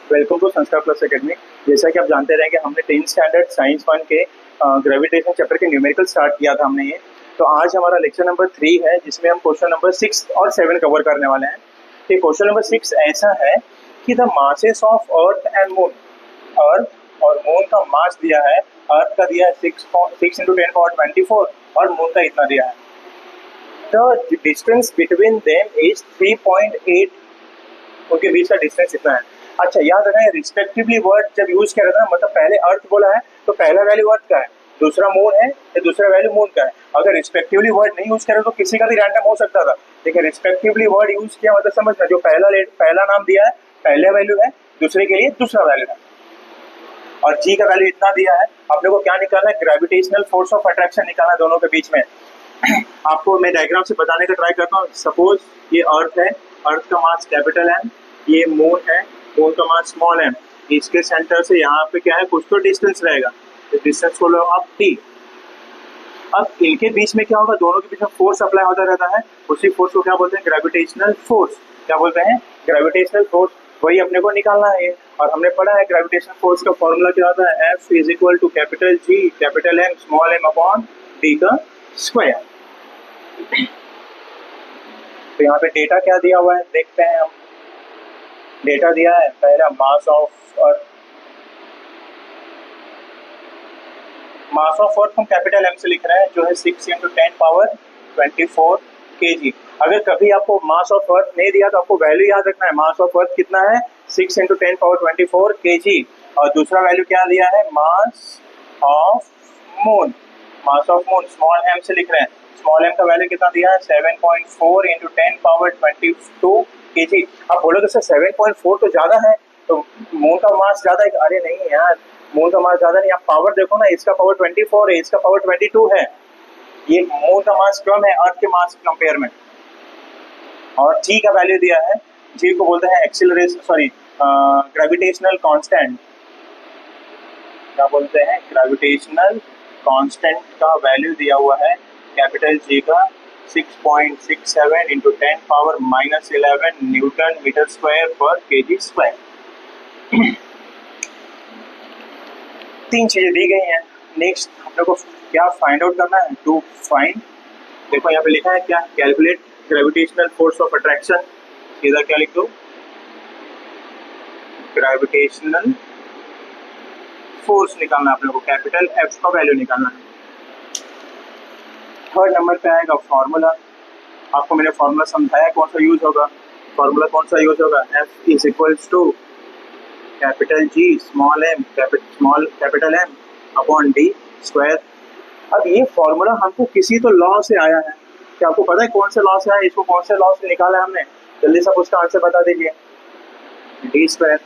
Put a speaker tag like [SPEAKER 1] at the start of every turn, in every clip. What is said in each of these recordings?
[SPEAKER 1] Welcome to संस्कार plus academy. जैसा कि आप जानते रहे कि हमने 10th स्टैंडर्ड साइंस 1 के ग्रेविटेशन चैप्टर के न्यूमेरिकल स्टार्ट किया था हमने ये। तो आज हमारा लेक्चर नंबर 3 है जिसमें हम क्वेश्चन नंबर 6 और 7 कवर करने वाले हैं। तो क्वेश्चन नंबर 6 ऐसा है कि the masses of earth and moon, earth और मून का मास दिया है। अर्थ का दिया है 6 into 10 power 24 और मून का इतना दिया है। The distance between them is 3.8, उनके बीच का डिस्टेंस इतना है। अच्छा, याद रखना रिस्पेक्टिवली वर्ड जब यूज किया था, मतलब पहले अर्थ बोला है तो पहला वैल्यू अर्थ का है, दूसरा मून है तो दूसरा वैल्यू मून का है। अगर रिस्पेक्टिवली वर्ड नहीं यूज करें तो किसी का भी रैंडम हो सकता था, लेकिन रिस्पेक्टिवली वर्ड यूज किया मतलब समझना, जो पहला नाम दिया है पहला वैल्यू है, दूसरे के लिए दूसरा वैल्यू है। और जी का वैल्यू इतना दिया है। अपने को क्या निकालना है? ग्रेविटेशनल फोर्स ऑफ अट्रैक्शन निकालना है दोनों के बीच में। आपको मैं डायग्राम से बताने का ट्राई करता हूँ। सपोज ये अर्थ है, अर्थ का मास कैपिटल एम, ये मून है, मून का मास स्मॉल एम। इसके सेंटर से यहाँ पे क्या है, कुछ तो डिस्टेंस रहेगा, तो डिस्टेंस को लो आप टी। अब इनके बीच में क्या होगा, दोनों के बीच में फोर्स अप्लाई होता रहता है। उसी फोर्स को क्या बोलते हैं? Gravitational force. क्या बोलते हैं? Gravitational force. वही अपने को निकालना है। और हमने पढ़ा है ग्रेविटेशनल फोर्स का फॉर्मूला क्या होता है? F is equal to capital G capital M small m upon D का स्क्वायर। तो यहाँ पे डेटा क्या दिया हुआ है देखते हैं हम। डेटा दिया है पहला mass of earth, mass of earth हम कैपिटल एम से लिख रहे हैं जो है 6 into 10 power 24 kg। अगर कभी आपको मास ऑफ अर्थ नहीं दिया तो आपको वैल्यू याद रखना है। मास ऑफ अर्थ कितना है? 6 into 10 power 24 kg। और दूसरा वैल्यू क्या दिया है? Mass of moon, mass of moon small M से लिख रहे हैं। स्मॉल एम का वैल्यू कितना दिया है? 7.4 into 10 power 22 kg। आप बोलोगे सर 7.4 तो ज्यादा है, तो मून का मास ज्यादा है। अरे नहीं यार, मून का मास ज्यादा नहीं। आप पावर देखो ना, इसका पावर 24 है, इसका पावर 22 है। ये मून का मास कम है अर्थ के मास के कंपेयर में। और जी का वैल्यू दिया है, जी को बोलते हैं एक्सीलरेशन, सॉरी ग्रेविटेशनल कांस्टेंट। क्या बोलते हैं? ग्रेविटेशनल कांस्टेंट का वैल्यू दिया हुआ है कैपिटल जी का 6.67 into 10 power -11 newton metre square पर केजी स्क्वायर। तीन चीजें दी गई हैं। नेक्स्ट हम लोग को क्या फाइंड आउट करना है? टू फाइंड, देखो यहाँ पे लिखा है क्या? Calculate gravitational force of attraction. सीधा क्या लिख दो? ग्रेविटेशनल फोर्स निकालना है अपने को, कैपिटल एफ का वैल्यू निकालना है। थर्ड नंबर पे आएगा फॉर्मूला। आपको मैंने फॉर्मूला समझाया कौन सा यूज होगा। फॉर्मूला कौन सा यूज होगा? F is equals to capital G small M capital M upon D square. अब ये फॉर्मूला हमको किसी तो लॉ से आया है। क्या आपको पता है कौन से लॉ से आया? इसको कौन से लॉ से निकाला है हमने? जल्दी से उसका आंसर बता दीजिए। D square.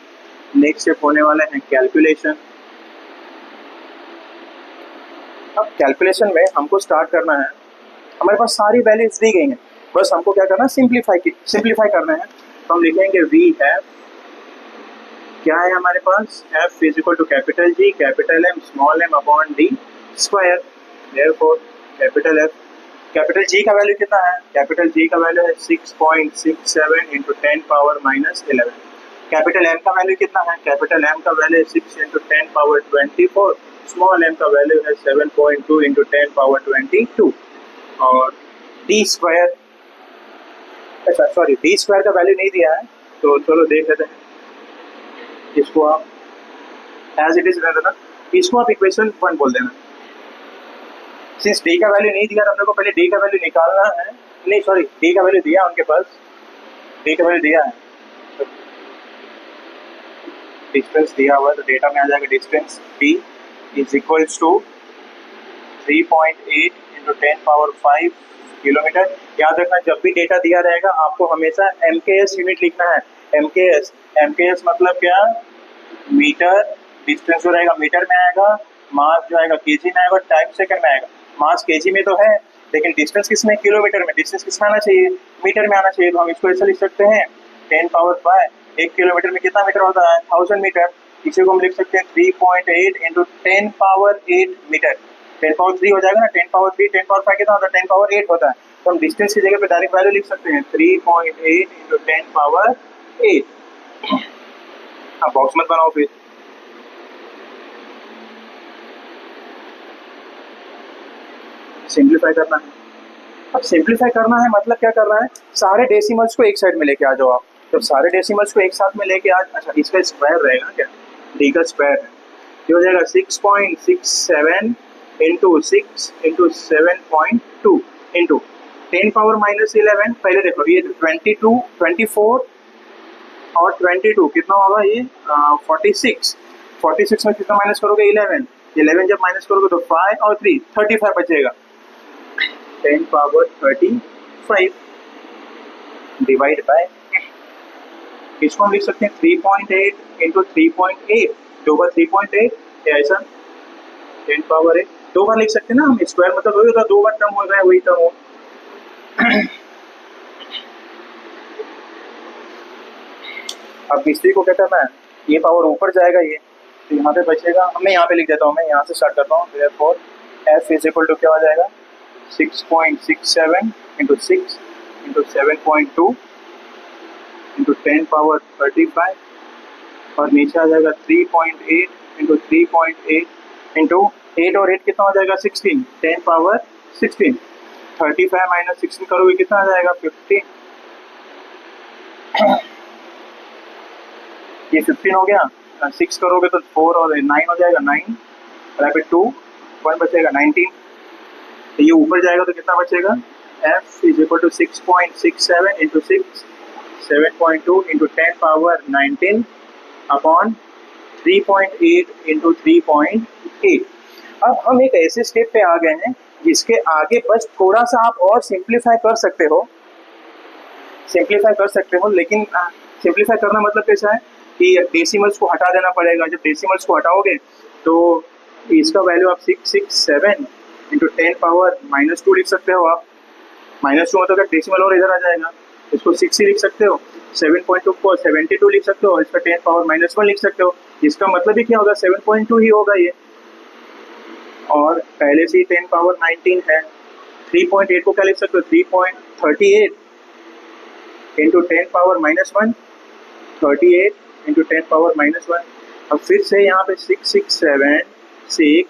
[SPEAKER 1] नेक्स्ट स्टेप होने वाले हैं कैलकुलेशन। अब कैलकुलेशन में हमको स्टार्ट करना है। हमारे पास सारी वैल्यूज दी गई हैं, बस हमको क्या करना है? सिंप्लीफाई करना है। तो हम लिखेंगे वी है, क्या है हमारे पास? F is equal to capital G capital M small M upon D square. Therefore capital F, capital G का वैल्यू कितना है? कैपिटल जी का वैल्यू है 6.67 into 10 power -11। कैपिटल एम का वैल्यू कितना है? कैपिटल एम का value 6 into 10 power 24। Small M का वैल्यू है 7.2 into 10 power 22। और डी स्क्वायर, अच्छा सॉरी, डी स्क्वायर का वैल्यू नहीं दिया है तो चलो देख लेते हैं। इसको आप एज इट इज रह देना, इसको आप इक्वेशन 1 बोल देना। सिंस डी का वैल्यू नहीं दिया तो अपने को पहले डी का वैल्यू निकालना है। नहीं सॉरी, डी का वैल्यू दिया उनके पास, डी का वैल्यू दिया है, डिस्टेंस दिया हुआ है तो डेटा में आ जाएगा distance D is equals to 3.8 into 10 power 5 kilometre. याद रखना जब भी डेटा दिया रहेगा आपको हमेशा MKS यूनिट लिखना है। MKS मतलब क्या? मीटर। डिस्टेंस जो रहेगा मीटर में आएगा, मास जो आएगा केजी में आएगा, टाइम सेकंड में आएगा। मास केजी में तो है लेकिन डिस्टेंस किस में? किलोमीटर में। डिस्टेंस किस में आना चाहिए? मीटर में आना चाहिए। तो हम इसको ऐसे लिख सकते हैं 10 power 5। 1 किलोमीटर में कितना मीटर होता है? 1000 मीटर। इसी को हम लिख सकते हैं 3.8 into 10 power 8 मीटर। 10 power 3 हो जाएगा ना, 10 power 3 10 power 5 कितना होता है? 10 power 8 होता है। तो हम डिस्टेंस की जगह पे डायरेक्ट वैल्यू लिख सकते हैं 3.8 into 10 power 8। आप बॉक्स मत बनाओ फिर। सिंप्लीफाई करना है। अब सिंप्लीफाई करना है मतलब क्या करना है, सारे डेसिमल्स को एक साइड में लेके आ जाओ आप। जब सारे डेसिमल्स को एक साथ में लेके आ, अच्छा इसका स्क्वायर रहेगा क्या, डी का स्क्वायर है, ये हो जाएगा 6.67 इंटू 6 इंटू 7.2 इंटू 10⁻−11। पहले देखो ये 22 24 और 22 कितना होगा ये 46। 46 में कितना माइनस करोगे 11, 11 जब माइनस करोगे तो 5 और 3 35 बचेगा। 10⁻35 डिवाइड बाय, इसको हम लिख सकते हैं 3.8 इंटू 3.8, 2 बार 3.8 या ऐसा 10⁻8 दो बार लिख सकते हैं ना हम, स्क्वायर मतलब वही होगा, 2 बार टर्म हो गया वही टर्म हो। अब इसी को क्या करना है, ये पावर ऊपर जाएगा ये, तो यहाँ पे बचेगा, मैं यहाँ पे लिख देता हूँ, मैं यहाँ से स्टार्ट करता हूँ। therefore f is equal to क्या हो जाएगा 6.67 इंटू 6 इंटू 7.2 इंटू 10⁻35 और नीचे आ जाएगा 3.8 इंटू 3.8 इंटू 8 और 8 कितना हो जाएगा 16, 10⁻16। 35 माइनस 16 करोगे कितना आ जाएगा 15, ये 15 हो गया। 6 करोगे तो 4 और 9 हो जाएगा 9, और 2 1 बचेगा 19। तो ये ऊपर जाएगा तो कितना बचेगा, f is equal to 6.67 into 6 7.2 into 10⁻19 upon 3.8 into 3.8। अब हम एक ऐसे स्टेप पे आ गए हैं जिसके आगे बस थोड़ा सा आप और सिंप्लीफाई कर सकते हो, सिंप्लीफाई कर सकते हो, लेकिन सिंप्लीफाई करना मतलब कैसा है कि डेसिमल्स को हटा देना पड़ेगा। जब डेसिमल्स को हटाओगे तो इसका वैल्यू आप 667 इंटू 10⁻−2 लिख सकते हो आप। -2 मतलब डेसिमल और इधर आ जाएगा, इसको 6 ही लिख सकते हो, 7.2 को 72 लिख सकते हो और इसका 10⁻−1 लिख सकते हो। इसका मतलब ही क्या होगा 7.2 ही होगा ये, और पहले से ही 10⁻19 है। 3.8 को क्या लिख सकते हो 3.38 इंटू 10⁻−1, 38 इंटू 10⁻−1। अब फिर से यहाँ पे 667 6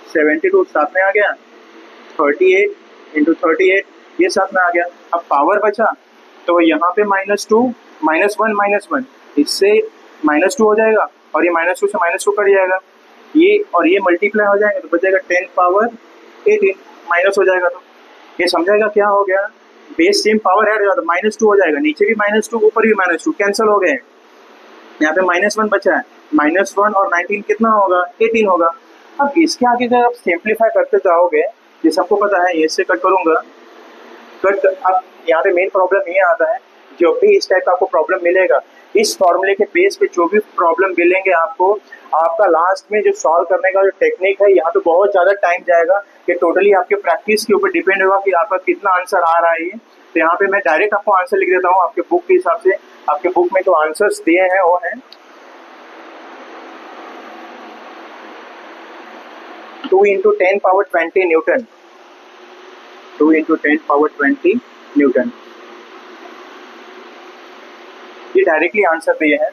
[SPEAKER 1] 72 साथ में आ गया, 38 इंटू 38 ये साथ में आ गया। अब पावर बचा तो यहाँ पे -2 -1 इससे -2 हो जाएगा और ये -2 से -2 कट जाएगा, ये और ये मल्टीप्लाई हो जाएगा तो बचेगा 10⁻18 माइनस हो जाएगा। तो ये समझाएगा क्या हो गया, बेस सेम पावर ऐड हो जाता, -2 हो जाएगा, नीचे भी -2 ऊपर भी -2 कैंसिल हो गए। यहाँ पे -1 बचा है, -1 और 19 कितना होगा 18 होगा। अब इसके आगे जब आप सिंप्लीफाई करते जाओगे, जैसे आपको पता है ये से कट करूंगा कट। अब यहाँ पे मेन प्रॉब्लम ये आता है, जो भी इस टाइप का आपको प्रॉब्लम मिलेगा, इस फॉर्मूले के बेस पे जो भी प्रॉब्लम मिलेंगे आपको, आपका लास्ट में जो सॉल्व करने का जो टेक्निक है यहाँ पे बहुत ज़्यादा टाइम जाएगा, कि टोटली आपके प्रैक्टिस के ऊपर डिपेंड होगा कि आपका कितना आंसर आ रहा है। ये तो यहाँ पे मैं डायरेक्ट आपको आंसर लिख देता हूँ आपके बुक के हिसाब से। आपके बुक में जो आंसर्स दिए हैं वो हैं 2 इंटू 10⁻20 न्यूटन, 2 इंटू 10⁻20 न्यूटन, ये डायरेक्टली आंसर दिए हैं।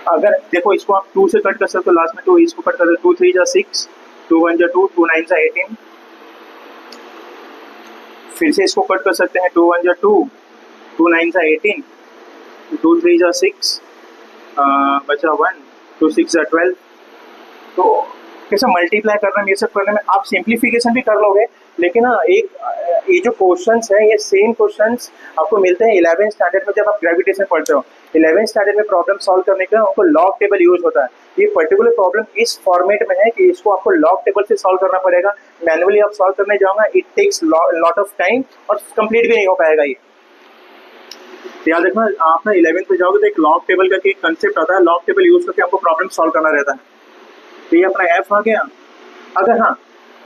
[SPEAKER 1] अगर देखो इसको आप 2 से कट कर सकते हो, लास्ट में 2 इसको कट कर दो, 2 3 जा 6, 2 1 जा 2, 2 9 जा 18। फिर से इसको कट कर सकते हैं, 2 1 जा 2, 2 9 जा 18, 2 3 जा 6 बचा 1, 2 6 जा 12। तो कैसे मल्टीप्लाई करना ये सब करने में आप सिंप्लीफिकेशन भी कर लोगे, लेकिन हाँ एक ये जो क्वेश्चंस हैं ये सेम क्वेश्चंस आपको मिलते हैं 11th स्टैंडर्ड में जब आप ग्रेविटेशन पढ़ते हो। 11th स्टैंडर्ड में प्रॉब्लम सॉल्व करने का आपको लॉग टेबल यूज होता है। ये पर्टिकुलर प्रॉब्लम इस फॉर्मेट में है कि इसको आपको लॉग टेबल से सॉल्व करना पड़ेगा, मैनुअली आप सॉल्व करने जाओगे it takes lot of time और कंप्लीट भी नहीं हो पाएगा ये। याद रखना, आप ना 11th में जाओगे तो एक लॉग टेबल का एक कंसेप्ट आता है, लॉग टेबल यूज करके हमको प्रॉब्लम सॉल्व करना रहता है। तो ये अपना एफ आ गया। अगर हाँ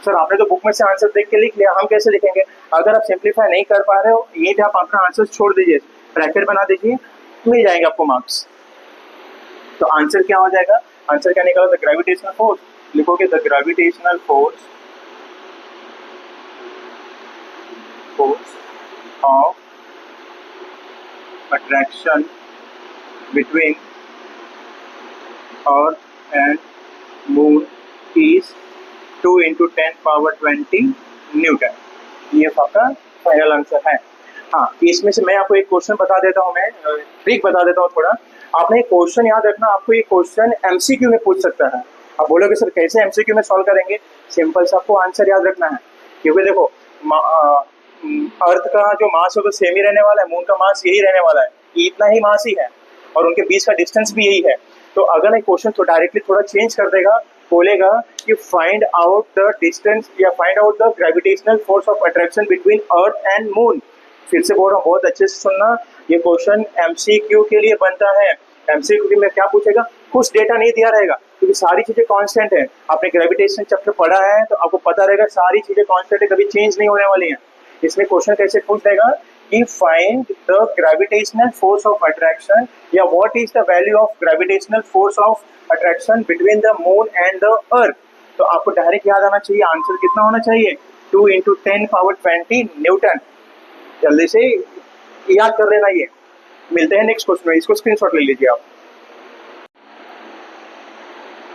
[SPEAKER 1] सर आपने तो बुक में से आंसर देख के लिख लिया, हम कैसे लिखेंगे, अगर आप सिंप्लीफाई नहीं कर पा रहे हो ये पे आप अपना आंसर छोड़ दीजिए, ब्रैकेट बना दीजिए, मिल जाएंगे आपको मार्क्स। तो आंसर क्या हो जाएगा, आंसर क्या निकला, द ग्रेविटेशनल फोर्स, लिखोगे the gravitational force of attraction between earth and moon is 2 into 10⁻20 Newton. ये आपका फाइनल आंसर है। हाँ, इसमें से मैं आपको एक क्वेश्चन बता देता हूँ, मैं ट्रिक बता देता हूँ थोड़ा। आपने एक क्वेश्चन याद रखना, आपको ये क्वेश्चन एमसीक्यू में पूछ सकता है। आप बोलोगे सर कैसे एमसीक्यू में सॉल्व करेंगे? सिंपल सा आपको आंसर याद रखना है, क्योंकि देखो अर्थ का जो मास है वो सेम ही रहने वाला है, मून का मास यही रहने वाला है, इतना ही मास ही है, और उनके बीच का डिस्टेंस भी यही है। तो अगर एक क्वेश्चन तो डायरेक्टली थोड़ा चेंज कर देगा, बोलेगा कि फाइंड आउट द डिस्टेंस या find out the gravitational force of attraction between earth and moon. फिर से बोल रहा हूँ, बहुत अच्छे से सुनना, ये क्वेश्चन एमसीक्यू के लिए बनता है। एमसीक्यू में क्या पूछेगा, कुछ डेटा नहीं दिया रहेगा क्योंकि सारी चीजें कांस्टेंट है। आपने ग्रेविटेशन चैप्टर पढ़ा है तो आपको पता रहेगा सारी चीजें कांस्टेंट है, कभी चेंज नहीं होने वाली हैं। इसमें क्वेश्चन कैसे पूछ देगा कि find the gravitational force of attraction या what is the value of gravitational force of attraction between the moon and the earth. तो आपको डायरेक्ट याद आना चाहिए, आंसर कितना होना चाहिए, 2 इंटू 10⁻20 न्यूटन। जल्दी से याद कर लेना। ये मिलते हैं नेक्स्ट क्वेश्चन में, इसको स्क्रीनशॉट ले लीजिए आप।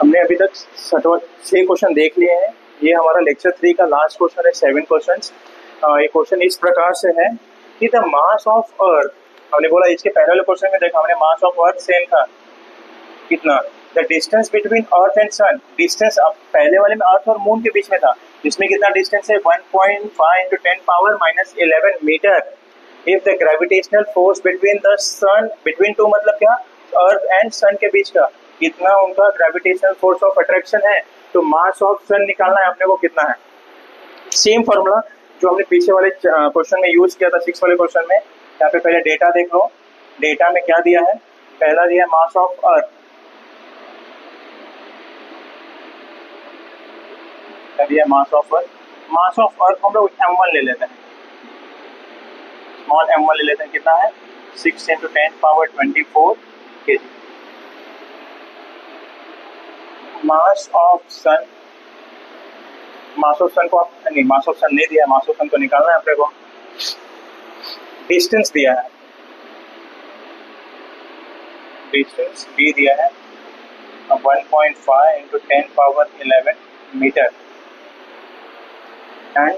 [SPEAKER 1] हमने अभी तक 6 क्वेश्चन देख लिए हैं। ये हमारा लेक्चर 3 का लास्ट क्वेश्चन है, 7 क्वेश्चंस। ये क्वेश्चन इस प्रकार से है कि द मास ऑफ अर्थ, हमने बोला इसके पहले वाले क्वेश्चन में देखा हमने मास ऑफ अर्थ सेम था कितना, the distance between earth and sun. Distance अब पहले वाले में अर्थ और मून के बीच में था, जिसमें कितना डिस्टेंस है 1.5 into 10⁻11 metre. If the gravitational force between the sun, between two मतलब क्या, अर्थ एंड सन के बीच का, कितना उनका ग्रेविटेशनल फोर्स ऑफ अट्रैक्शन है। तो मास ऑफ सन निकालना है अपने को कितना है। सेम फॉर्मूला जो हमने पीछे वाले क्वेश्चन में यूज किया था, 6 वाले क्वेश्चन में। यहाँ पे पहले डेटा देख लो, डेटा में क्या दिया है, पहला दिया मास ऑफ अर्थ, दिया mass of earth. Mass of earth हम लोग m1 ले लेते हैं, स्मॉल m1 ले लेते हैं, कितना है 6 into 10⁻24 kg। Mass of sun, mass of sun को आप नहीं, मास ऑफ सन नहीं दिया है, मास ऑफ सन को निकालना है अपने को। डिस्टेंस दिया है, डिस्टेंस b दिया है 1.5 into 10⁻11 metre, and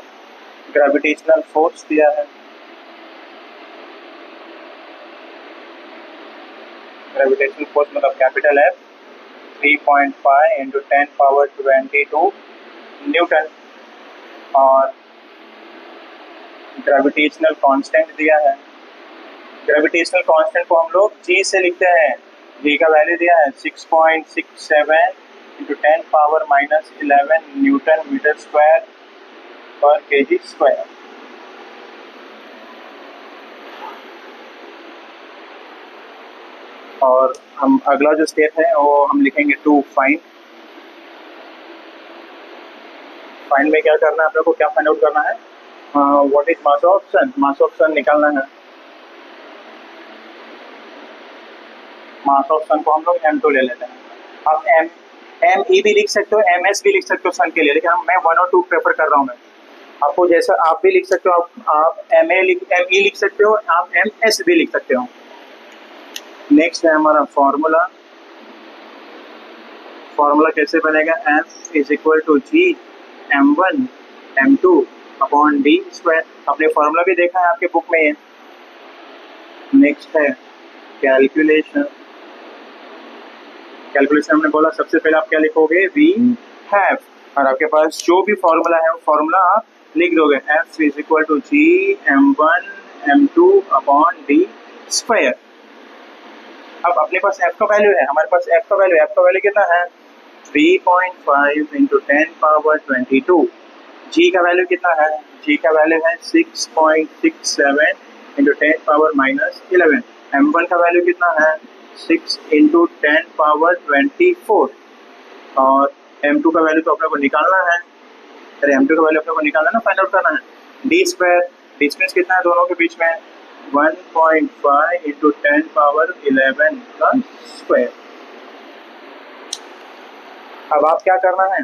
[SPEAKER 1] gravitational force दिया है, ग्रेविटेशनल फोर्स मतलब कैपिटल F 3.5 इंटू 10⁻22 न्यूटन, और ग्रेविटेशनल कांस्टेंट दिया है। ग्रेविटेशनल कांस्टेंट को हम लोग G से लिखते हैं, G का वैल्यू दिया है 6.67 इंटू 10⁻−11 न्यूटन मीटर स्क्वायर पर kg स्क्वायर। और हम अगला जो स्टेप है वो हम लिखेंगे टू फाइंड। फाइंड में क्या करना है अपने को, क्या फाइंड आउट करना है, what is mass of sun, mass of sun निकालना है। मास ऑफ सन को हम लोग m2 ले लेते हैं। आप me भी लिख सकते हो, ms भी लिख सकते हो सन के लिए, लेकिन मैं 1 और 2 प्रेफर कर रहा हूँ। मैं आपको जैसा आप भी लिख सकते हो, आप me लिख सकते हो, आप ms भी लिख सकते हो। नेक्स्ट है हमारा फॉर्मूला। फॉर्मूला कैसे बनेगा, F is equal to G m1 m2 upon d square. आपने फॉर्मूला भी देखा है आपके बुक में है। नेक्स्ट है कैलकुलेशन। कैलकुलेशन हमने बोला सबसे पहले आप क्या लिखोगे, वी हैव, और आपके पास जो भी फॉर्मूला है वो फॉर्मूला आप लिख दोगे, F is equal to G m1 m2 upon d square. अब अपने पास f का वैल्यू है, हमारे पास f का वैल्यू कितना है 3.5 इंटू 10⁻22। g का वैल्यू कितना है, g का वैल्यू है 6.67 इंटू 10⁻−11। m1 का वैल्यू कितना है 6 इंटू 10⁻24, और m2 का वैल्यू तो अपने को निकालना है, अरे m2 का वैल्यू अपने को निकालना है ना, फाइंड आउट करना है। d स्क्वायर, डिस्टेंस कितना है दोनों के बीच में 1.5 इंटू 10⁻11 का स्क्वायर। अब आप क्या करना है,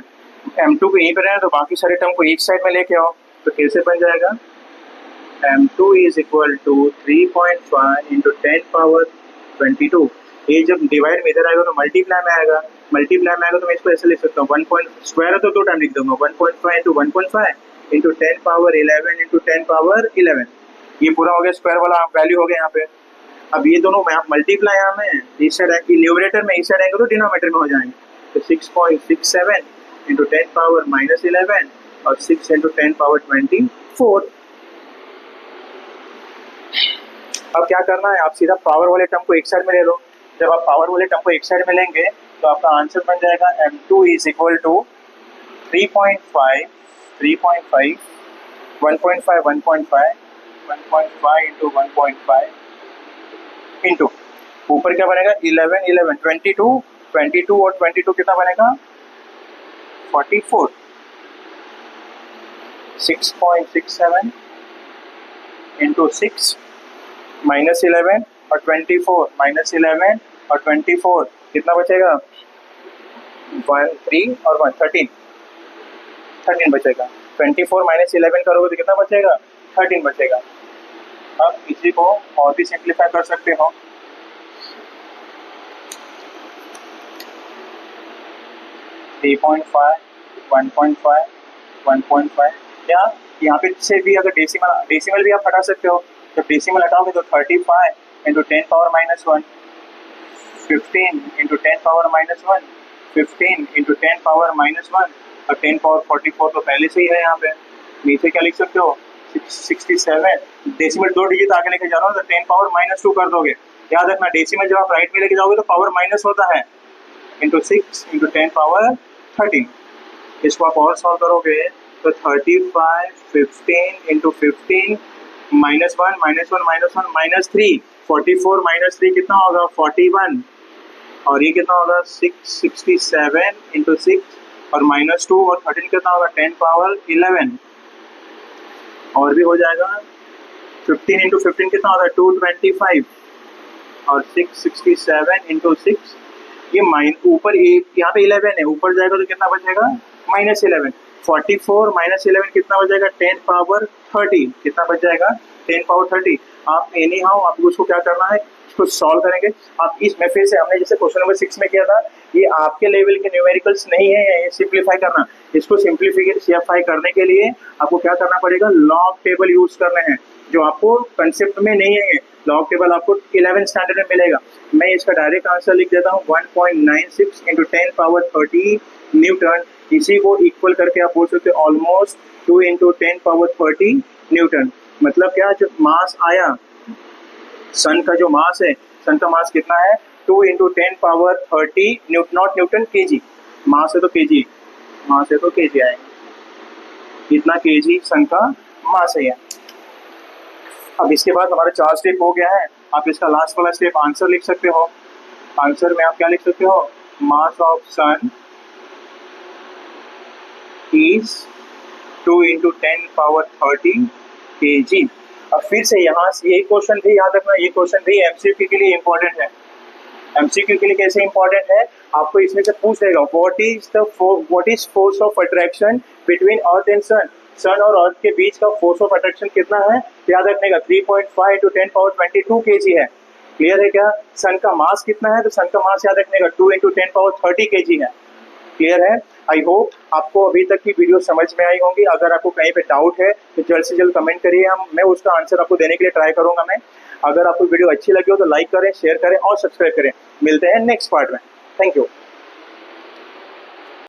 [SPEAKER 1] m2 को यहीं पर रहना, तो बाकी सारे टर्म को एक साइड में लेके आओ, तो कैसे बन जाएगा, m2 is equal to 3.5 into 10⁻22। ये जब डिवाइड में इधर आएगा तो मल्टीप्लाई में आएगा, मल्टीप्लाई में आएगा तो मैं इसको ऐसे लिख सकता हूँ 1 पॉइंट स्क्वायर है तो 2 टाइम लिख दूंगा 1.5 into 1.5 into 10 power 11 into 10 power 11। ये पूरा हो गया स्क्वायर वाला वैल्यू हो गया यहाँ पे। अब ये दोनों मल्टीप्लाई यहाँ में इस साइड न्यूमरेटर में इस साइड आएंगे तो डिनोमिनेटर में हो जाएंगे। तो 6.67 इंटू 10 पावर -11 और 6 इंटू 10 पावर 24। अब क्या करना है, आप सीधा पावर वाले टर्म को एक साइड में ले लो। जब आप पावर वाले टर्म को एक साइड में लेंगे तो आपका आंसर बन जाएगा m2 is equal to 3.5 into 1.5 into ऊपर क्या बनेगा 11 22 और 22 कितना बनेगा 44। 6.67 इंटू 6 -11 और 24 -11 और 24 कितना बचेगा 3 और 1 13 बचेगा। 24 -11 करोगे तो कितना बचेगा 13 बचेगा। अब इसी को और भी सिंप्लीफाई कर सकते हो। थ्री 1.5 या यहाँ पे से भी अगर डेसिमल भी आप हटा सकते हो। जब डेसिमल हटाओगे तो 35 into 10 power -1 15 into 10 power -1 15 into 10 power -1 और 10 पावर 44 तो पहले से ही है। यहाँ पे नीचे क्या लिख सकते हो 67 डेसिमल 2 डिजिट आगे लेके जा रहा हूँ तो 10 पावर -2 कर दोगे। याद रखना डेसिमल जब आप राइट में लेके जाओगे तो पावर माइनस होता है। Into 6 into 10 power 13। इसको आप और सॉल्व करोगे तो 35 15 इंटू 15 -1 -3 44 -3 कितना होगा 41 और ये कितना होगा 667 इंटू 6 और -2 और 13 कितना होगा 10 पावर 11 और भी हो जाएगा। 15 इंटू 15 कितना होगा 225 और 667 इंटू 6 ये ऊपर यहाँ पे 11 है ऊपर जाएगा तो कितना बचेगा -11। 44 -11 कितना बच जाएगा 10 पावर 30 कितना बच जाएगा 10 पावर 30। आप एनी हाउ आपको उसको क्या करना है इसको सॉल्व करेंगे। आप इस में फिर से हमने जैसे क्वेश्चन नंबर 6 में किया था ये आपके लेवल के न्यूमेरिकल्स नहीं है ये सिंप्लीफाई करना। इसको सिंप्लीफाई करने के लिए आपको क्या करना पड़ेगा लॉग टेबल यूज करने हैं जो आपको कंसेप्ट में नहीं है। लॉग टेबल आपको 11 स्टैंडर्ड में मिलेगा। मैं इसका डायरेक्ट आंसर लिख देता हूँ 1.96 इंटू 10 पावर 30 न्यूटन। इसी को इक्वल करके आप बोल सकते हो ऑलमोस्ट 2 इंटू 10 पावर 30 न्यूटन। मतलब क्या जो मास आया सन का जो मास है सन का मास कितना है 2 into 10 power 30 not newton KG. Mass है तो केजी आएगा इतना केजी सन का मास है। अब इसके बाद हमारा 4 स्टेप हो गया है। आप इसका लास्ट वाला स्टेप आंसर लिख सकते हो। आंसर में आप क्या लिख सकते हो mass of sun is 2 into 10 power 30 kg। अब फिर से यहाँ से यही क्वेश्चन भी याद रखना ये क्वेश्चन भी एमसीक्यू के लिए इम्पोर्टेंट है। एमसीक्यू के लिए कैसे इम्पोर्टेंट है आपको इसमें से पूछ लेगा what is force of attraction between earth and sun. Sun और अर्थ के बीच का फोर्स ऑफ अट्रैक्शन कितना है याद रखने का 3.5 इंटू 10 पावर 22 kg है। क्लियर है क्या। सन का मास कितना है तो सन का मास याद रखने का 2 इंटू 10 पावर 30 kg है। क्लियर है। आई होप आपको अभी तक की वीडियो समझ में आई होंगी। अगर आपको कहीं पे डाउट है तो जल्द से जल्द कमेंट करिए मैं उसका आंसर आपको देने के लिए ट्राई करूंगा। मैं अगर आपको वीडियो अच्छी लगी हो तो लाइक करें शेयर करें और सब्सक्राइब करें। मिलते हैं नेक्स्ट पार्ट में। Thank you.